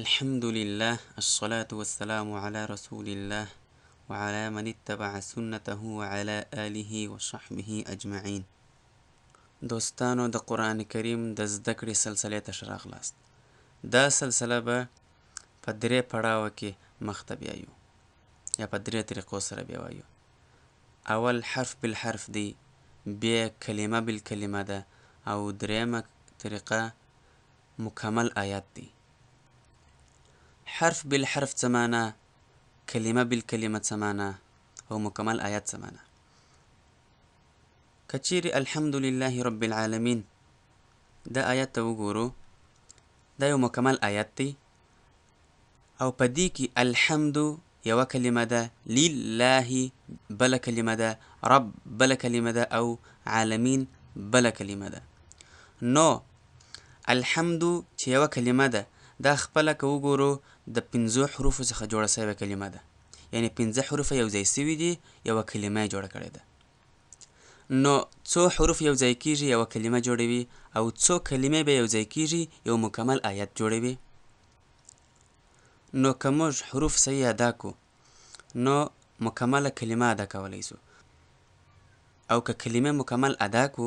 الحمد لله الصلاة والسلام على رسول الله وعلى من اتبع سنته وعلى آله وصحبه أجمعين. دوستانو د قرآن کریم د زده کړې سلسلې ته ښه راغلاست. دا سلسله به په درې پړاوه کې مخته بیایو یا په درې طریقو سره بیا وایو. اول حرف بالحرف دی، بیا کلمه بالکلمه ده، او دریمه طریقه مکمل آیات دی. حرف بالحرف څه معنا، کلمه بالکلمه څه معنا او مکمل آیات څه معنا. که چیرې الحمدلله رب العالمین دا آیات ته وګورو، دا یو مکمل آیات دی او په دې کې الحمد یوه کلمه ده، لله بله کلمه ده، رب بله کلمه ده او عالمین بله کلمه ده. نو الحمد چې یوه کلمه ده، دا خپله که وګورو د 5 حروفو څخه جوړه شوې کلمه ده، یعنې 5 حروف یو ځای شوي دي، یوه کلمه یې جوړه کړې ده. نو څو حروف یو ځای کېږي یوه کلمه جوړوي، او څو کلمې به یو ځای کېږي یو مکمل آیت جوړوي. نو که موږ حروف صحیح ادا کو نو مکمله کلمه ادا کولی سو، او که کلمه مکمل ادا کو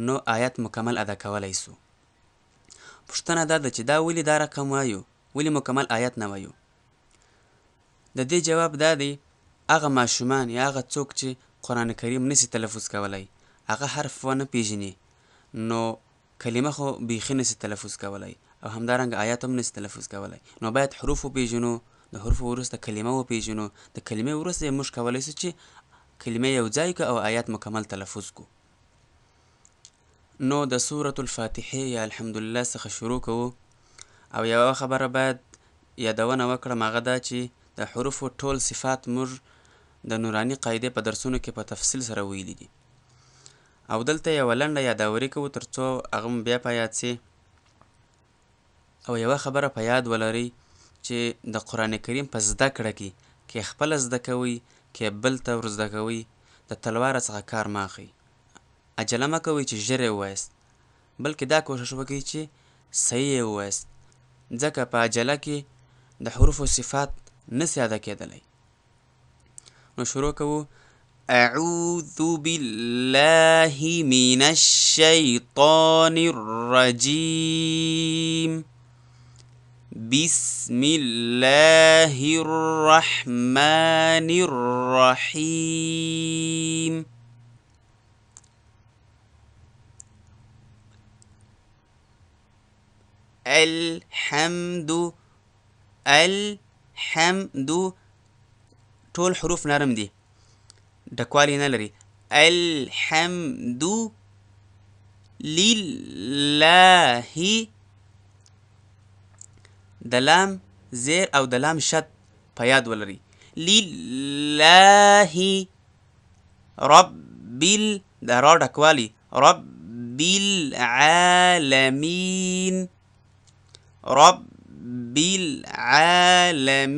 نو آیت مکمل ادا کولی سو. پوښتنه دا ده چې دا ولې دا رقم وایو، ولې مکمل آیت نه وایو؟ د دې جواب دا دی، هغه ماشومان یا هغه څوک چې قرآن کریم نسی تلفظ کولی، هغه حرف ونه پیژني، نو کلمه خو بیخي نسی تلفظ کولی، او همدارنګه آیات هم نسی تلفظ کولی. نو باید حروف وپیژنو، د حروفو وروسته کلمه وپیژنو، د کلمې وروسته یې موږ کولی سو چې کلمې یو ځای کو او آیات مکمل تلفظ کو. نو د سورة الفاتحې یا الحمدلله څخه شروع کوو، او یوه خبره باید یادونه وکړم، هغه دا چې د حروفو ټول صفات موږ د نوراني قاعدې په درسونو کې په تفصیل سره ویلي دي، او دلته یوه لنډه یاداوري کوو تر څو هغه مو بیا په یاد سي. او یوه خبره په یاد ولرئ چې د قرآن کریم په زده کړه کې خپله زده کوئ، کې بل ته ور زده کوئ، د تلواره څخه کار مه اخئ. عجله مه کوئ چې ژر یې ووایست، بلکې دا کوښښ وکئ چې صحیح یې ووایست، ځکه په عجله کې د حروفو صفات نسی ادا کېدلی. نو شروع کوو. اعوذ بالله من الشیطان الرجیم بسم الله الرحمن الرحیم. الحمد ټول حروف نرم دي، ډکوالی نه لري. الحمد لله، د لام زیر او د لام شد په یاد ولري. لله رب د را ډکوالی، رب العالمین، رب العالمین.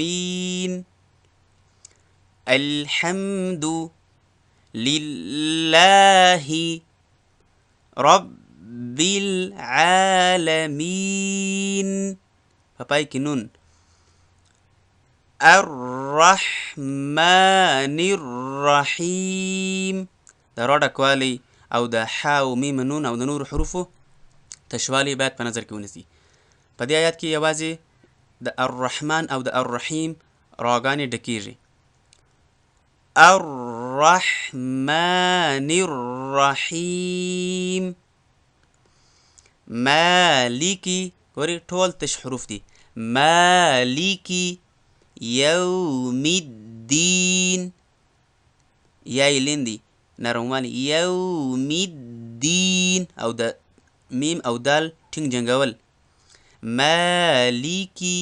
الحمد لله رب العالمین، په پای کې نون. الرحمن الرحیم، د را ډکوالی او د ح او میم نون او د نورو حروفو تشوالی باید په نظر کې ونیسي. په دې آیات کې یوازې د الرحمن او د الرحیم راګانې ډکیږي. الرحمن الرحیم. مالکی، ګورئ ټول تش حروف دي. مالکی یوم الدین، یا یې لیندي نرموالی، یوم الدین، او د میم او دال ټینګ جنګول. مالکی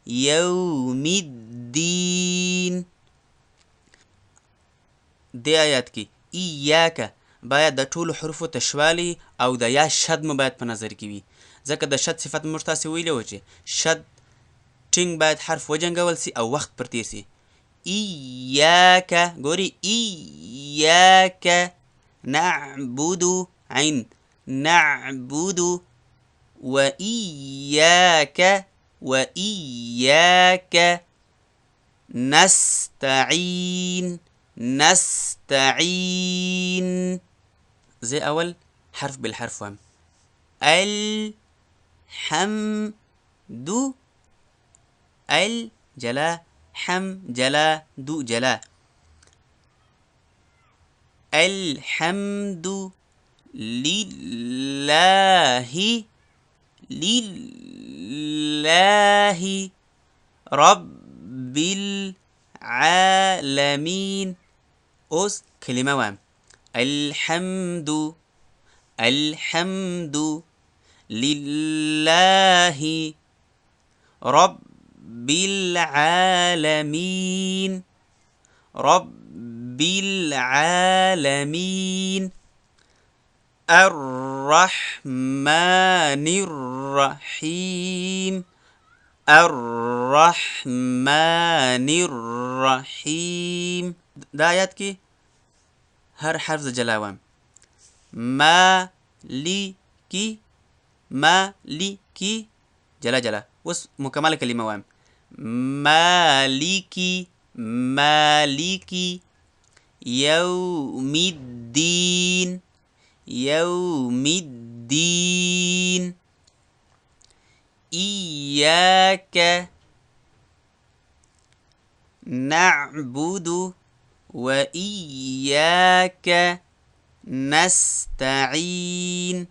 یوم الدین. دې آیات کې ایاکه باید د ټولو حروفو تشوالی او د یا شد مو باید په نظر کې وي، ځکه د شد صفت موږ تاسې ویلی و چې شد ټینګ باید حرف وجنګول سي او وخت پر تیر سي. ایاکه، ګوري ایاکه نعبد، عین نعبد، و إياك وإياك نستعين. نستعين زي أول حرف بالحرف وهم. الحمد الجلا حم جلا دو جلا. الحمد لله لله رب العالمين. اوس كلمة وام. الحمد الحمد لله رب العالمين. رب العالمين. الرحمن الرحيم. الرحمن الرحيم. دا آیات کې هر حرف ز جلاوام. مالکی مالکی جلا جلا. اوس مکمل کلمه وایم. مالکی مالکی یوم الدین یوم الدین. إياك نعبد وإياك نستعين.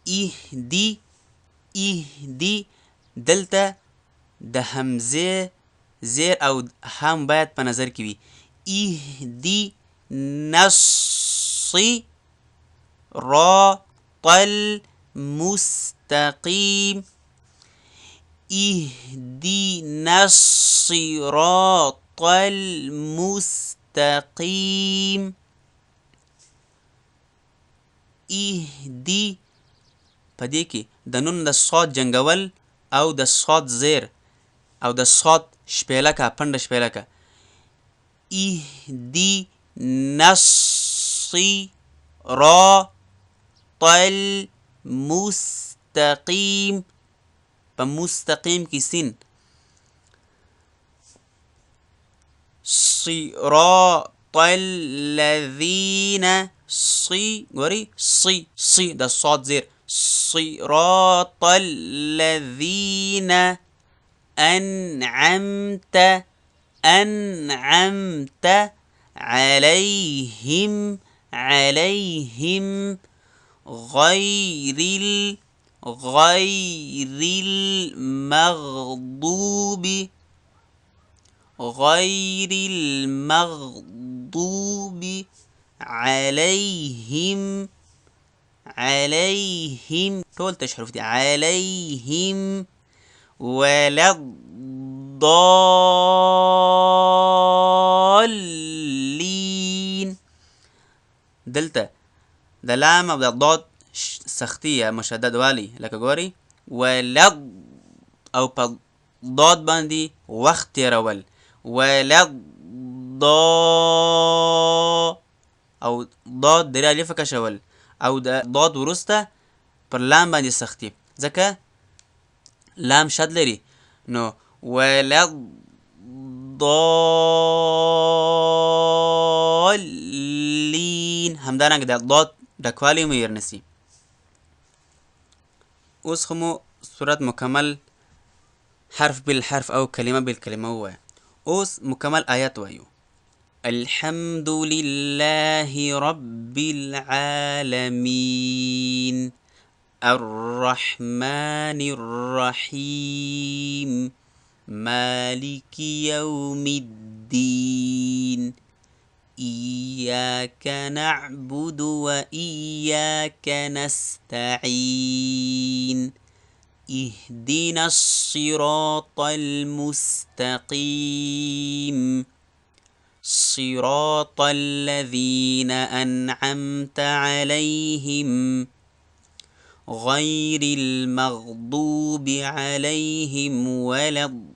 اهدي اهدي دلته د همزه زیر او هم باید په نظر کې وي. اهدي نصي را طل مستقيم. اهدنا الصراط المستقيم. اهدي پدې کې د نون د صاد جنگول او د صاد زیر او د صاد شپېله کا پنډه شپېله کا. اهدنا الصراط المستقيم. په مستقیم کې سین. صراط الذين صي ګوري صي صي د صاد زیر. صراط الذين أنعمت أنعمت عليهم عليهم غير المغضوب غير المغضوب عليهم عليهم ټول تشحرف دي عليهم ولا الضالين. دلته د لام او د ضاد سختی یا مشدد والی لکه ګوري ولد او په ضاد باندې وخت تیرول. ولد او ضاد درې الف کشول او د ضاد وروسته پر لام باندې سختی ځکه لام شد لري. نو ولد ضالين همدارنګه د ضاد ډکوالی مو هېر نسي. اوس خو مو صورت مکمل حرف بالحرف او کلمه بالکلمه ووایه. اوس مکمل آیات وایو. الحمد لله رب العالمين الرحمن الرحيم مالك يوم الدين إياك نعبد وإياك نستعين اهدنا الصراط المستقيم صراط الذين أنعمت عليهم غير المغضوب عليهم ولا الضالين.